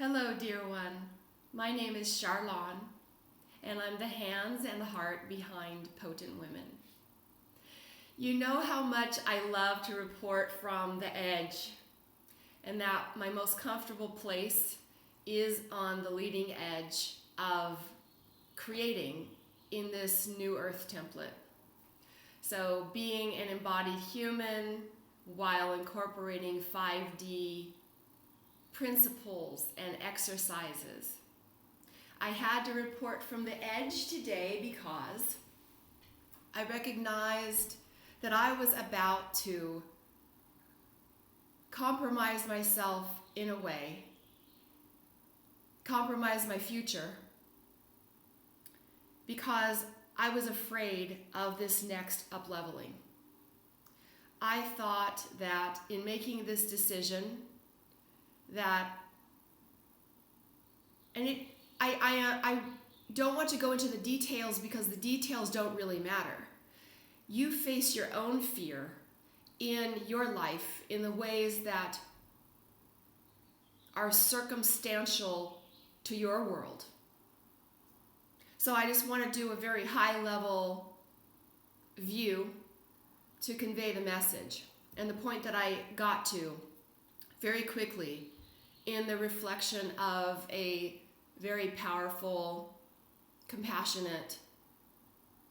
Hello, dear one. My name is Charlon, and I'm the hands and the heart behind Potent Women. You know how much I love to report from the edge, and that my most comfortable place is on the leading edge of creating in this new earth template. So being an embodied human while incorporating 5D principles and exercises. I had to report from the edge today because I recognized that I was about to compromise myself in a way, compromise my future, because I was afraid of this next up-leveling. I thought that in making this decision I don't want to go into the details because the details don't really matter. You face your own fear in your life in the ways that are circumstantial to your world. So I just want to do a very high level view to convey the message. And the point that I got to very quickly in the reflection of a very powerful, compassionate,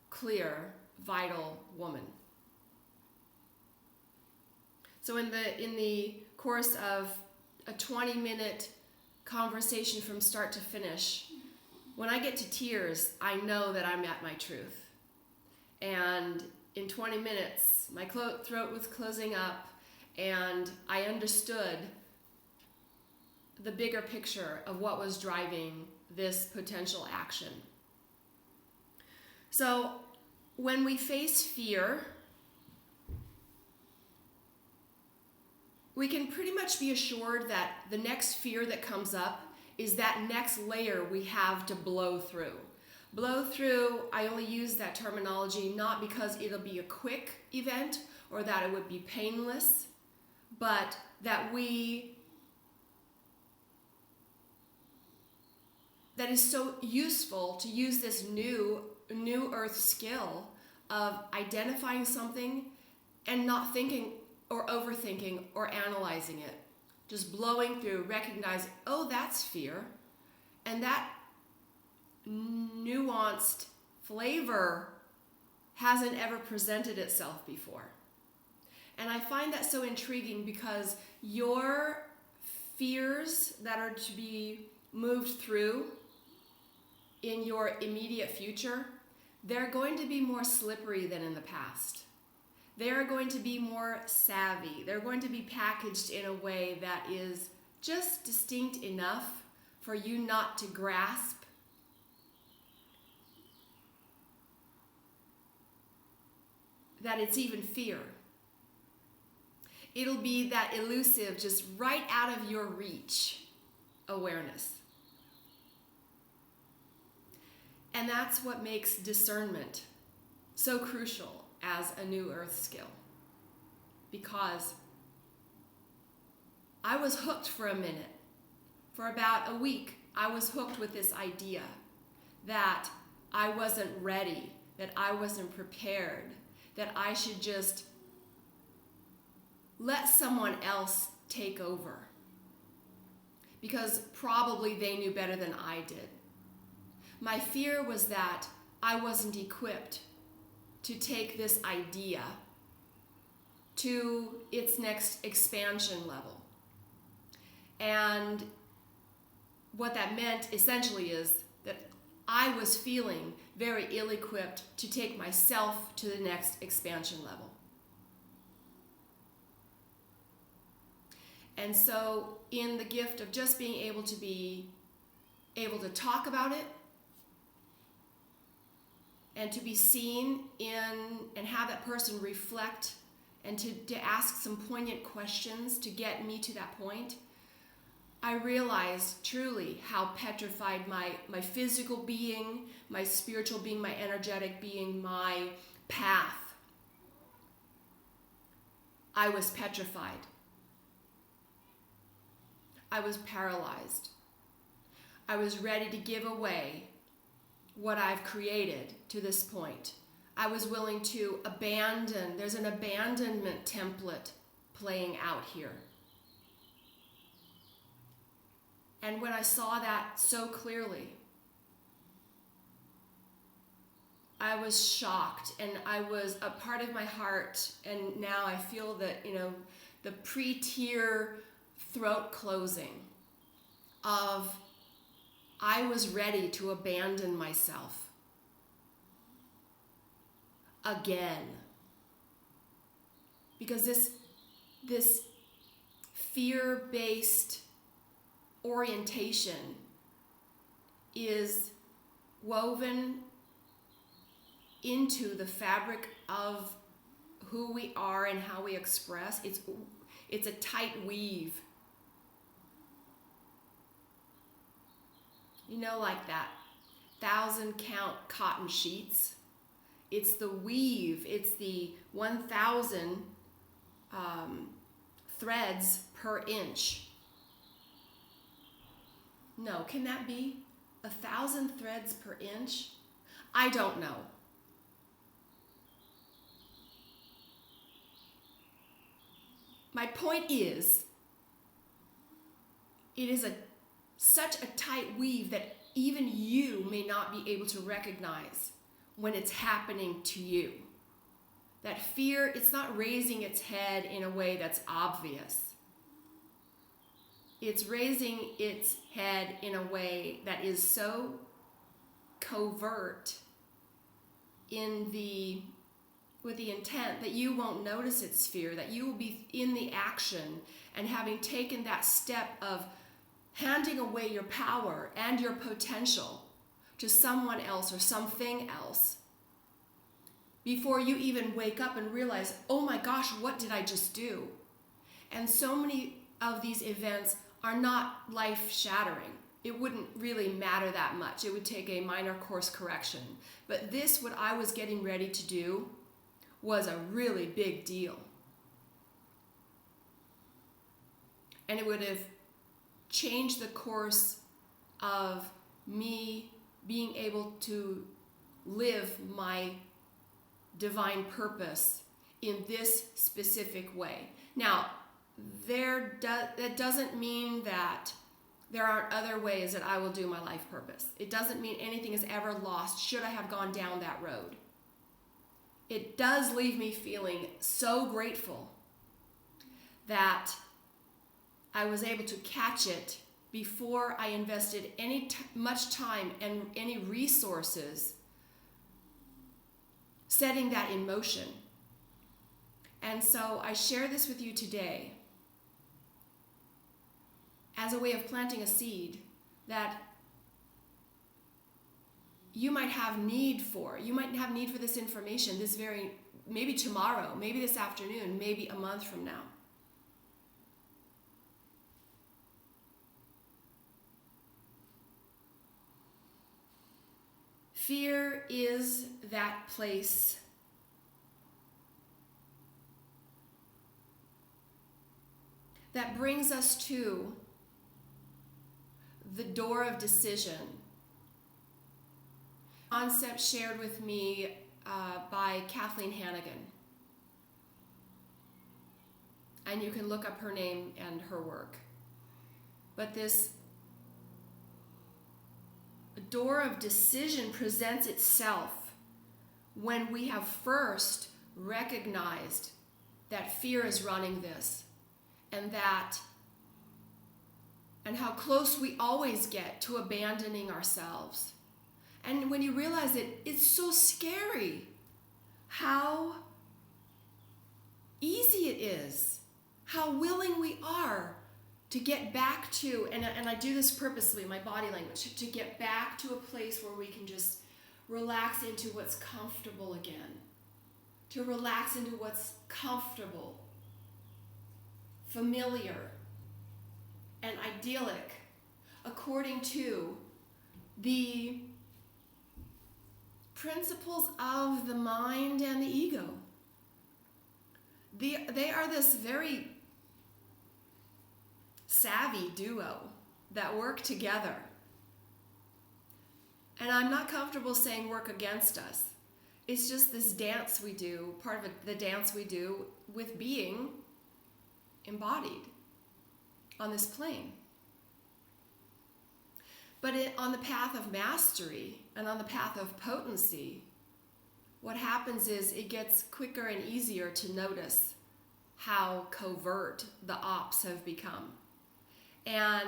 clear, vital woman. So in the course of a 20-minute conversation from start to finish, when I get to tears, I know that I'm at my truth. And in 20 minutes, my throat was closing up, and I understood the bigger picture of what was driving this potential action. So when we face fear, we can pretty much be assured that the next fear that comes up is that next layer we have to blow through. Blow through, I only use that terminology not because it'll be a quick event or that it would be painless, but that that is so useful to use this new earth skill of identifying something and not thinking or overthinking or analyzing it. Just blowing through, recognizing, oh, that's fear. And that nuanced flavor hasn't ever presented itself before. And I find that so intriguing because your fears that are to be moved through in your immediate future, they're going to be more slippery than in the past. They're going to be more savvy. They're going to be packaged in a way that is just distinct enough for you not to grasp that it's even fear. It'll be that elusive, just right out of your reach awareness. And that's what makes discernment so crucial as a new earth skill. Because I was hooked for a minute. For about a week, I was hooked with this idea that I wasn't ready, that I wasn't prepared, that I should just let someone else take over. Because probably they knew better than I did. My fear was that I wasn't equipped to take this idea to its next expansion level. And what that meant essentially is that I was feeling very ill-equipped to take myself to the next expansion level. And so in the gift of just being able to talk about it, and to be seen in and have that person reflect and to ask some poignant questions to get me to that point, I realized truly how petrified my physical being, my spiritual being, my energetic being, my path. I was petrified. I was paralyzed. I was ready to give away what I've created to this point. I was willing to abandon. There's an abandonment template playing out here. And when I saw that so clearly, I was shocked, and I was a part of my heart, and now I feel that, the pre-tear throat closing of I was ready to abandon myself again. Because this fear-based orientation is woven into the fabric of who we are and how we express. It's a tight weave. Like that 1,000 count cotton sheets. It's the weave. It's the 1,000 threads per inch. No, can that be 1,000 threads per inch? I don't know. My point is, it is such a tight weave that even you may not be able to recognize when it's happening to you. That fear, it's not raising its head in a way that's obvious. It's raising its head in a way that is so covert with the intent that you won't notice its fear, that you will be in the action and having taken that step of handing away your power and your potential to someone else or something else before you even wake up and realize, oh my gosh, what did I just do? And so many of these events are not life-shattering. It wouldn't really matter that much. It would take a minor course correction. But this, what I was getting ready to do, was a really big deal. And it would have changed the course of me being able to live my divine purpose in this specific way. Now, that doesn't mean that there aren't other ways that I will do my life purpose. It doesn't mean anything is ever lost should I have gone down that road. It does leave me feeling so grateful that I was able to catch it before I invested much time and any resources setting that in motion. And so I share this with you today as a way of planting a seed that you might have need for. You might have need for this information maybe tomorrow, maybe this afternoon, maybe a month from now. Fear is that place that brings us to the door of decision. Concept shared with me by Kathleen Hannigan. And you can look up her name and her work. But this door of decision presents itself when we have first recognized that fear is running this, and how close we always get to abandoning ourselves. And when you realize it's so scary how easy it is, how willing we are to get back to, and I do this purposely, my body language, to get back to a place where we can just relax into what's comfortable again, to relax into what's comfortable, familiar, and idyllic, according to the principles of the mind and the ego. They are this very savvy duo that work together And I'm not comfortable saying work against us. It's just this dance we do, part of it, the dance we do with being embodied on this plane. But on the path of mastery and on the path of potency, what happens is it gets quicker and easier to notice how covert the ops have become. And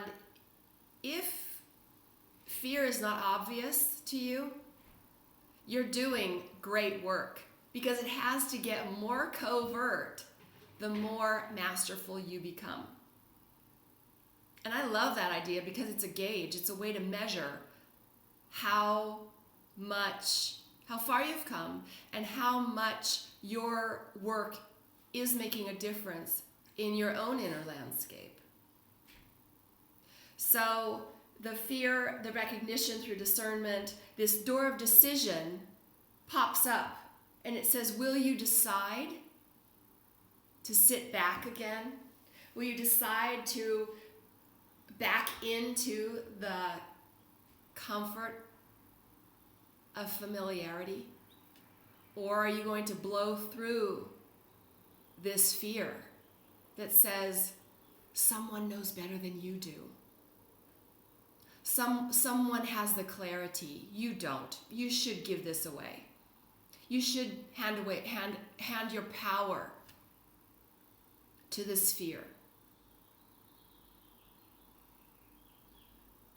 if fear is not obvious to you, you're doing great work, because it has to get more covert the more masterful you become. And I love that idea because it's a gauge, it's a way to measure how far you've come and how much your work is making a difference in your own inner landscape. So the fear, the recognition through discernment, this door of decision pops up and it says, will you decide to sit back again? Will you decide to back into the comfort of familiarity? Or are you going to blow through this fear that says, someone knows better than you do? Someone has the clarity. You don't. You should give this away. You should hand your power to this fear.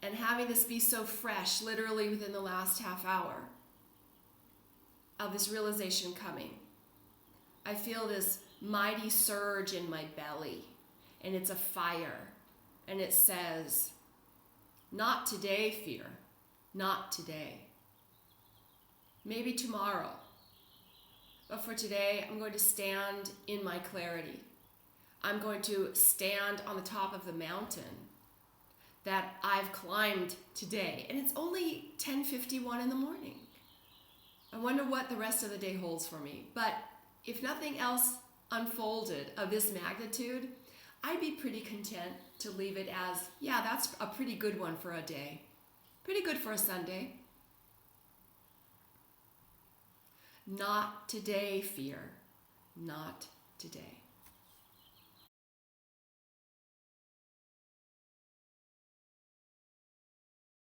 And having this be so fresh, literally within the last half hour of this realization coming, I feel this mighty surge in my belly, and it's a fire, and it says, not today, fear, not today. Maybe tomorrow, but for today, I'm going to stand in my clarity. I'm going to stand on the top of the mountain that I've climbed today. And it's only 10:51 in the morning. I wonder what the rest of the day holds for me. But if nothing else unfolded of this magnitude, I'd be pretty content to leave it as, yeah, that's a pretty good one for a day. Pretty good for a Sunday. Not today, fear. Not today.